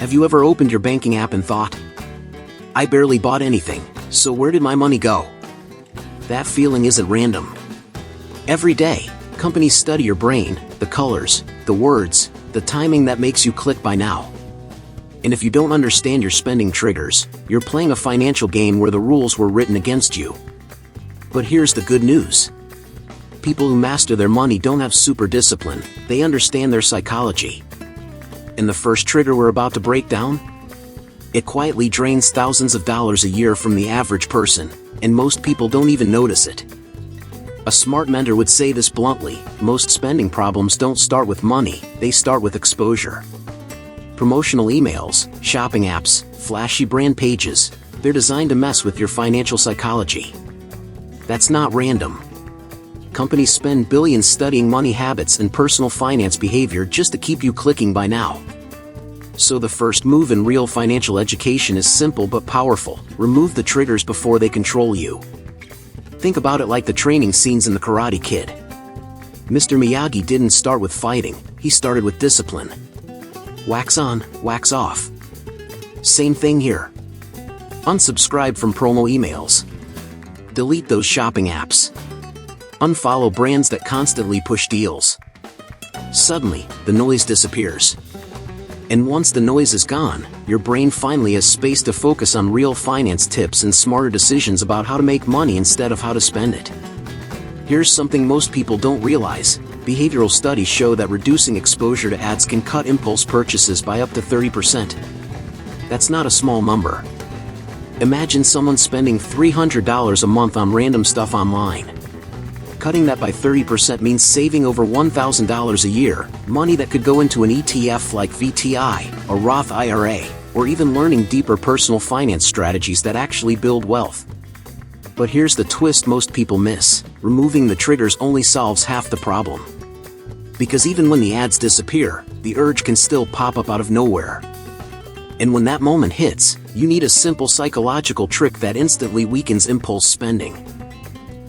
Have you ever opened your banking app and thought, I barely bought anything, so where did my money go? That feeling isn't random. Every day, companies study your brain, the colors, the words, the timing that makes you click buy now. And if you don't understand your spending triggers, you're playing a financial game where the rules were written against you. But here's the good news. People who master their money don't have super discipline, they understand their psychology. And the first trigger we're about to break down? It quietly drains thousands of dollars a year from the average person, and most people don't even notice it. A smart mentor would say this bluntly: most spending problems don't start with money, they start with exposure. Promotional emails, shopping apps, flashy brand pages, they're designed to mess with your financial psychology. That's not random. Companies spend billions studying money habits and personal finance behavior just to keep you clicking buy now. So the first move in real financial education is simple but powerful: remove the triggers before they control you. Think about it like the training scenes in The Karate Kid. Mr. Miyagi didn't start with fighting, he started with discipline. Wax on, wax off. Same thing here. Unsubscribe from promo emails. Delete those shopping apps. Unfollow brands that constantly push deals. Suddenly, the noise disappears. And once the noise is gone, your brain finally has space to focus on real finance tips and smarter decisions about how to make money instead of how to spend it. Here's something most people don't realize. Behavioral studies show that reducing exposure to ads can cut impulse purchases by up to 30%. That's not a small number. Imagine someone spending $300 a month on random stuff online. Cutting that by 30% means saving over $1,000 a year, money that could go into an ETF like VTI, a Roth IRA, or even learning deeper personal finance strategies that actually build wealth. But here's the twist most people miss: removing the triggers only solves half the problem. Because even when the ads disappear, the urge can still pop up out of nowhere. And when that moment hits, you need a simple psychological trick that instantly weakens impulse spending.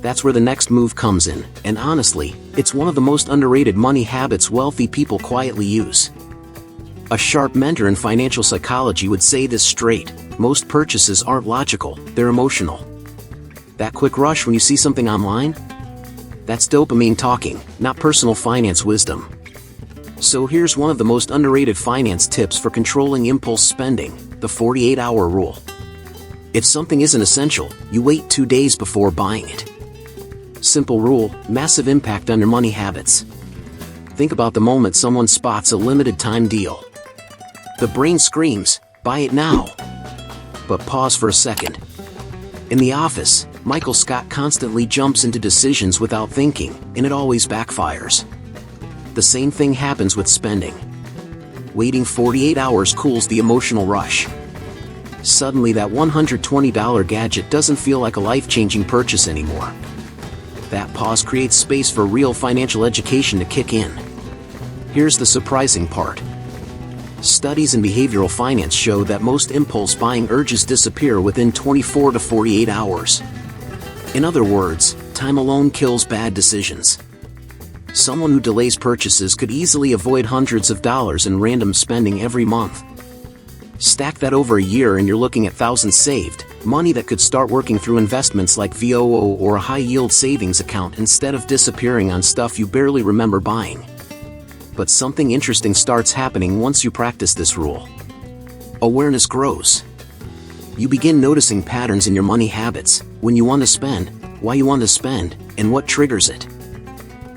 That's where the next move comes in, and honestly, it's one of the most underrated money habits wealthy people quietly use. A sharp mentor in financial psychology would say this straight: most purchases aren't logical, they're emotional. That quick rush when you see something online? That's dopamine talking, not personal finance wisdom. So here's one of the most underrated finance tips for controlling impulse spending: the 48-hour rule. If something isn't essential, you wait 2 days before buying it. Simple rule, massive impact on your money habits. Think about the moment someone spots a limited time deal. The brain screams, buy it now. But pause for a second. In the office, Michael Scott constantly jumps into decisions without thinking, and it always backfires. The same thing happens with spending. Waiting 48 hours cools the emotional rush. Suddenly that $120 gadget doesn't feel like a life-changing purchase anymore. That pause creates space for real financial education to kick in. Here's the surprising part. Studies in behavioral finance show that most impulse buying urges disappear within 24 to 48 hours. In other words, time alone kills bad decisions. Someone who delays purchases could easily avoid hundreds of dollars in random spending every month. Stack that over a year and you're looking at thousands saved, money that could start working through investments like VOO or a high-yield savings account instead of disappearing on stuff you barely remember buying. But something interesting starts happening once you practice this rule. Awareness grows. You begin noticing patterns in your money habits: when you want to spend, why you want to spend, and what triggers it.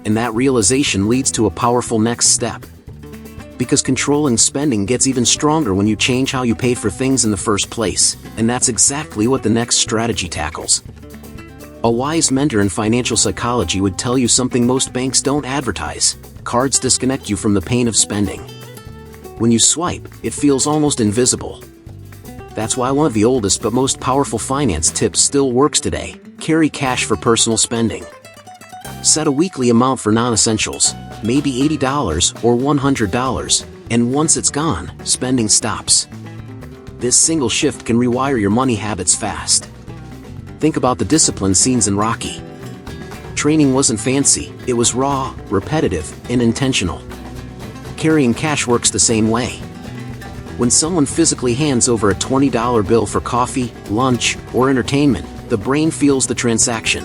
And that realization leads to a powerful next step. Because controlling spending gets even stronger when you change how you pay for things in the first place, and that's exactly what the next strategy tackles. A wise mentor in financial psychology would tell you something most banks don't advertise: cards disconnect you from the pain of spending. When you swipe, it feels almost invisible. That's why one of the oldest but most powerful finance tips still works today: carry cash for personal spending. Set a weekly amount for non-essentials, maybe $80 or $100, and once it's gone, spending stops. This single shift can rewire your money habits fast. Think about the discipline scenes in Rocky. Training wasn't fancy, it was raw, repetitive, and intentional. Carrying cash works the same way. When someone physically hands over a $20 bill for coffee, lunch, or entertainment, the brain feels the transaction.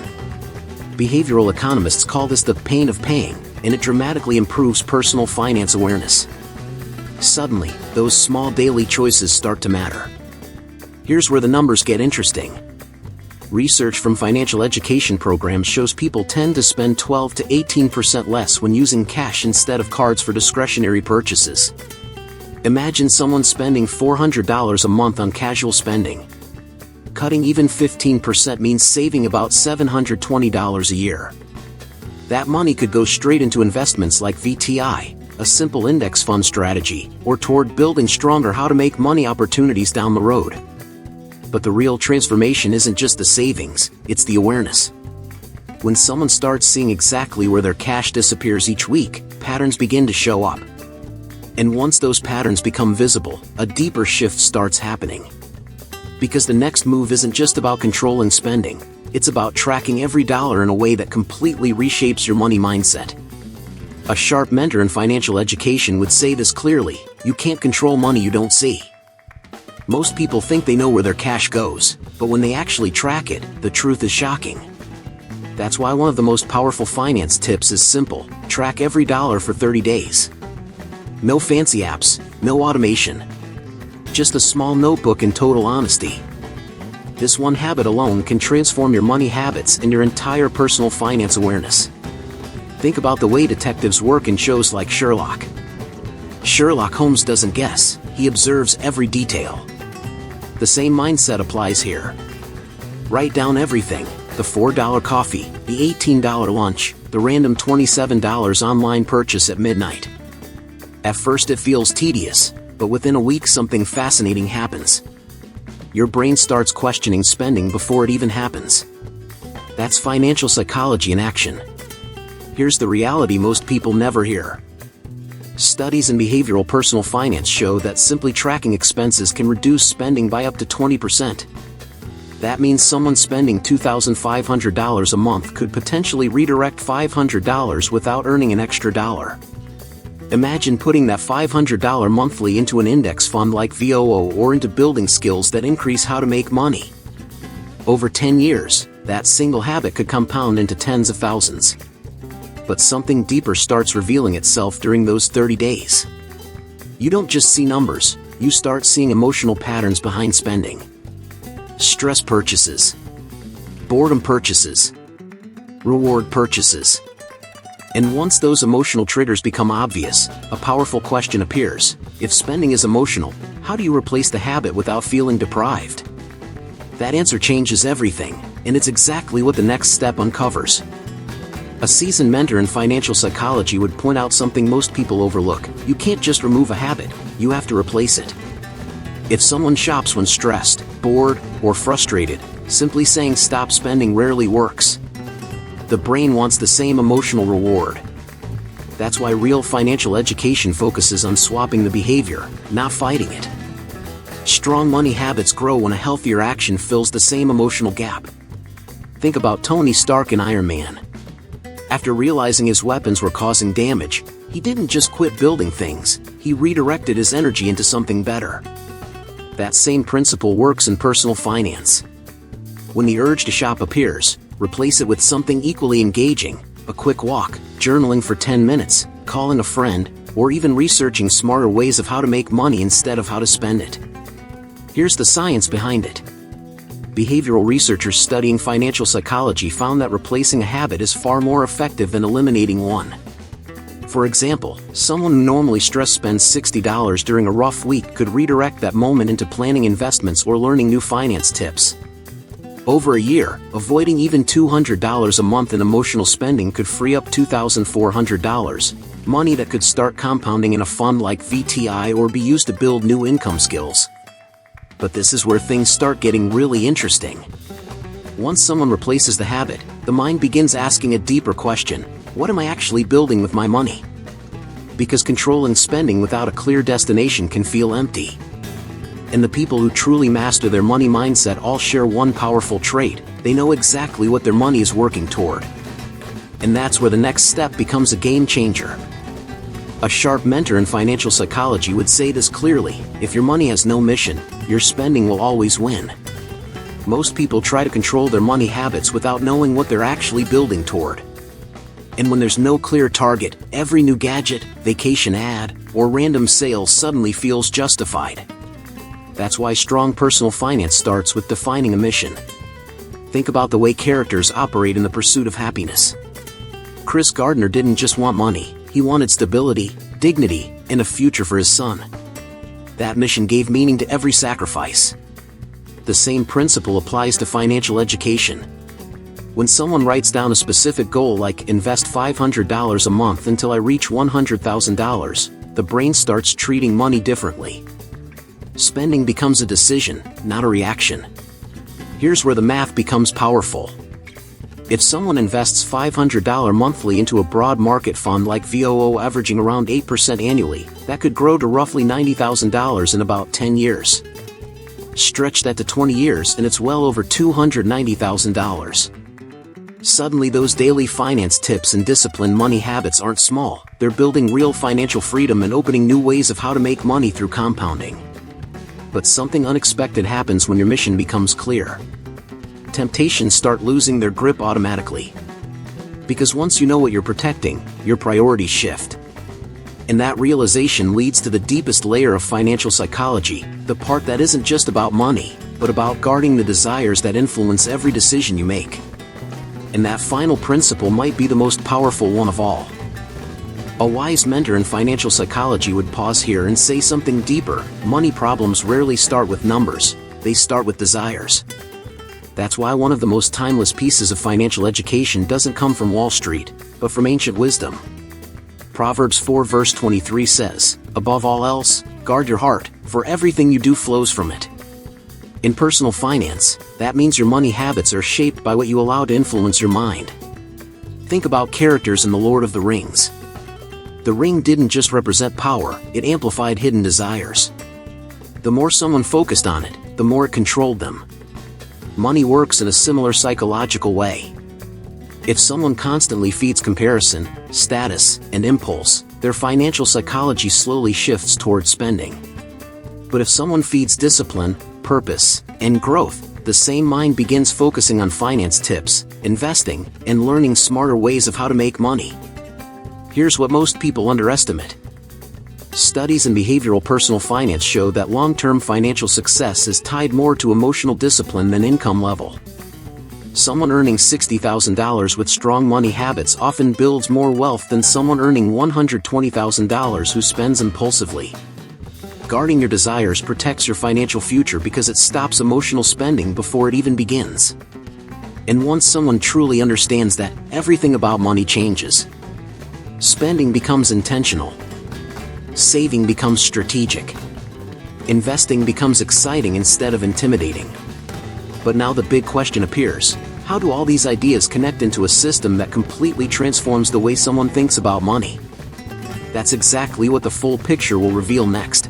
Behavioral economists call this the pain of paying, and it dramatically improves personal finance awareness. Suddenly, those small daily choices start to matter. Here's where the numbers get interesting. Research from financial education programs shows people tend to spend 12 to 18% less when using cash instead of cards for discretionary purchases. Imagine someone spending $400 a month on casual spending. Cutting even 15% means saving about $720 a year. That money could go straight into investments like VTI, a simple index fund strategy, or toward building stronger how to make money opportunities down the road. But the real transformation isn't just the savings, it's the awareness. When someone starts seeing exactly where their cash disappears each week, patterns begin to show up. And once those patterns become visible, a deeper shift starts happening. Because the next move isn't just about controlling spending, it's about tracking every dollar in a way that completely reshapes your money mindset. A sharp mentor in financial education would say this clearly: you can't control money you don't see. Most people think they know where their cash goes, but when they actually track it, the truth is shocking. That's why one of the most powerful finance tips is simple: track every dollar for 30 days. No fancy apps, no automation. Just a small notebook and total honesty. This one habit alone can transform your money habits and your entire personal finance awareness. Think about the way detectives work in shows like Sherlock. Sherlock Holmes doesn't guess, he observes every detail. The same mindset applies here. Write down everything: the $4 coffee, the $18 lunch, the random $27 online purchase at midnight. At first it feels tedious, but within a week something fascinating happens. Your brain starts questioning spending before it even happens. That's financial psychology in action. Here's the reality most people never hear. Studies in behavioral personal finance show that simply tracking expenses can reduce spending by up to 20%. That means someone spending $2,500 a month could potentially redirect $500 without earning an extra dollar. Imagine putting that $500 monthly into an index fund like VOO or into building skills that increase how to make money. Over 10 years, that single habit could compound into tens of thousands. But something deeper starts revealing itself during those 30 days. You don't just see numbers, you start seeing emotional patterns behind spending. Stress purchases, boredom purchases, reward purchases. And once those emotional triggers become obvious, a powerful question appears: if spending is emotional, how do you replace the habit without feeling deprived? That answer changes everything, and it's exactly what the next step uncovers. A seasoned mentor in financial psychology would point out something most people overlook: you can't just remove a habit, you have to replace it. If someone shops when stressed, bored, or frustrated, simply saying stop spending rarely works. The brain wants the same emotional reward. That's why real financial education focuses on swapping the behavior, not fighting it. Strong money habits grow when a healthier action fills the same emotional gap. Think about Tony Stark in Iron Man. After realizing his weapons were causing damage, he didn't just quit building things, he redirected his energy into something better. That same principle works in personal finance. When the urge to shop appears, replace it with something equally engaging: a quick walk, journaling for 10 minutes, calling a friend, or even researching smarter ways of how to make money instead of how to spend it. Here's the science behind it. Behavioral researchers studying financial psychology found that replacing a habit is far more effective than eliminating one. For example, someone who normally spends $60 during a rough week could redirect that moment into planning investments or learning new finance tips. Over a year, avoiding even $200 a month in emotional spending could free up $2,400, money that could start compounding in a fund like VTI or be used to build new income skills. But this is where things start getting really interesting. Once someone replaces the habit, the mind begins asking a deeper question: what am I actually building with my money? Because controlling spending without a clear destination can feel empty. And the people who truly master their money mindset all share one powerful trait: they know exactly what their money is working toward. And that's where the next step becomes a game changer. A sharp mentor in financial psychology would say this clearly: if your money has no mission, your spending will always win. Most people try to control their money habits without knowing what they're actually building toward. And when there's no clear target, every new gadget, vacation ad, or random sale suddenly feels justified. That's why strong personal finance starts with defining a mission. Think about the way characters operate in the pursuit of happiness. Chris Gardner didn't just want money, he wanted stability, dignity, and a future for his son. That mission gave meaning to every sacrifice. The same principle applies to financial education. When someone writes down a specific goal like invest $500 a month until I reach $100,000, the brain starts treating money differently. Spending becomes a decision, not a reaction. Here's where the math becomes powerful. If someone invests $500 monthly into a broad market fund like VOO averaging around 8% annually, that could grow to roughly $90,000 in about 10 years. Stretch that to 20 years and it's well over $290,000. Suddenly those daily finance tips and disciplined money habits aren't small, they're building real financial freedom and opening new ways of how to make money through compounding. But something unexpected happens when your mission becomes clear. Temptations start losing their grip automatically. Because once you know what you're protecting, your priorities shift. And that realization leads to the deepest layer of financial psychology, the part that isn't just about money, but about guarding the desires that influence every decision you make. And that final principle might be the most powerful one of all. A wise mentor in financial psychology would pause here and say something deeper: money problems rarely start with numbers, they start with desires. That's why one of the most timeless pieces of financial education doesn't come from Wall Street, but from ancient wisdom. Proverbs 4 verse 23 says, "Above all else, guard your heart, for everything you do flows from it." In personal finance, that means your money habits are shaped by what you allow to influence your mind. Think about characters in The Lord of the Rings. The ring didn't just represent power, it amplified hidden desires. The more someone focused on it, the more it controlled them. Money works in a similar psychological way. If someone constantly feeds comparison, status, and impulse, their financial psychology slowly shifts toward spending. But if someone feeds discipline, purpose, and growth, the same mind begins focusing on finance tips, investing, and learning smarter ways of how to make money. Here's what most people underestimate. Studies in behavioral personal finance show that long-term financial success is tied more to emotional discipline than income level. Someone earning $60,000 with strong money habits often builds more wealth than someone earning $120,000 who spends impulsively. Guarding your desires protects your financial future because it stops emotional spending before it even begins. And once someone truly understands that, everything about money changes. Spending becomes intentional. Saving becomes strategic. Investing becomes exciting instead of intimidating. But now the big question appears: how do all these ideas connect into a system that completely transforms the way someone thinks about money? That's exactly what the full picture will reveal next.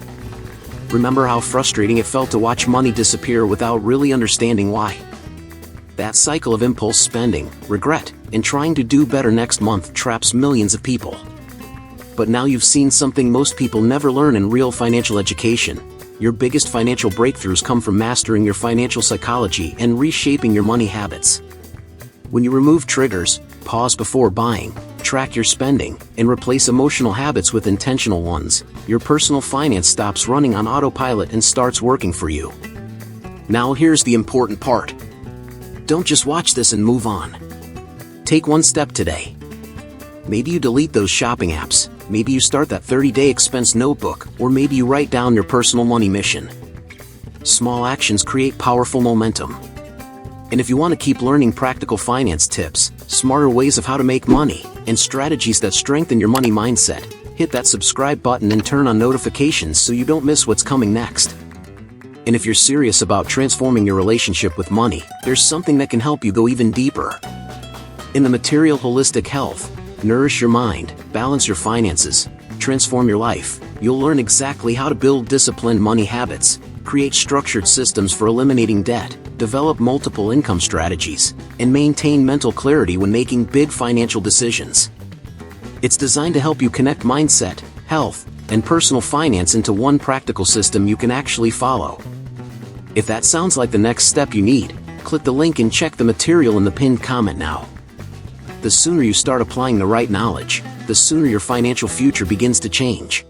Remember how frustrating it felt to watch money disappear without really understanding why? That cycle of impulse spending, regret, and trying to do better next month traps millions of people. But now you've seen something most people never learn in real financial education. Your biggest financial breakthroughs come from mastering your financial psychology and reshaping your money habits. When you remove triggers, pause before buying, track your spending, and replace emotional habits with intentional ones, your personal finance stops running on autopilot and starts working for you. Now here's the important part. Don't just watch this and move on. Take one step today. Maybe you delete those shopping apps, maybe you start that 30-day expense notebook, or maybe you write down your personal money mission. Small actions create powerful momentum. And if you want to keep learning practical finance tips, smarter ways of how to make money, and strategies that strengthen your money mindset, hit that subscribe button and turn on notifications so you don't miss what's coming next. And if you're serious about transforming your relationship with money, there's something that can help you go even deeper. In the Material Holistic Health, Nourish Your Mind, Balance Your Finances, Transform Your Life, you'll learn exactly how to build disciplined money habits, create structured systems for eliminating debt, develop multiple income strategies, and maintain mental clarity when making big financial decisions. It's designed to help you connect mindset, health, and personal finance into one practical system you can actually follow. If that sounds like the next step you need, click the link and check the material in the pinned comment now. The sooner you start applying the right knowledge, the sooner your financial future begins to change.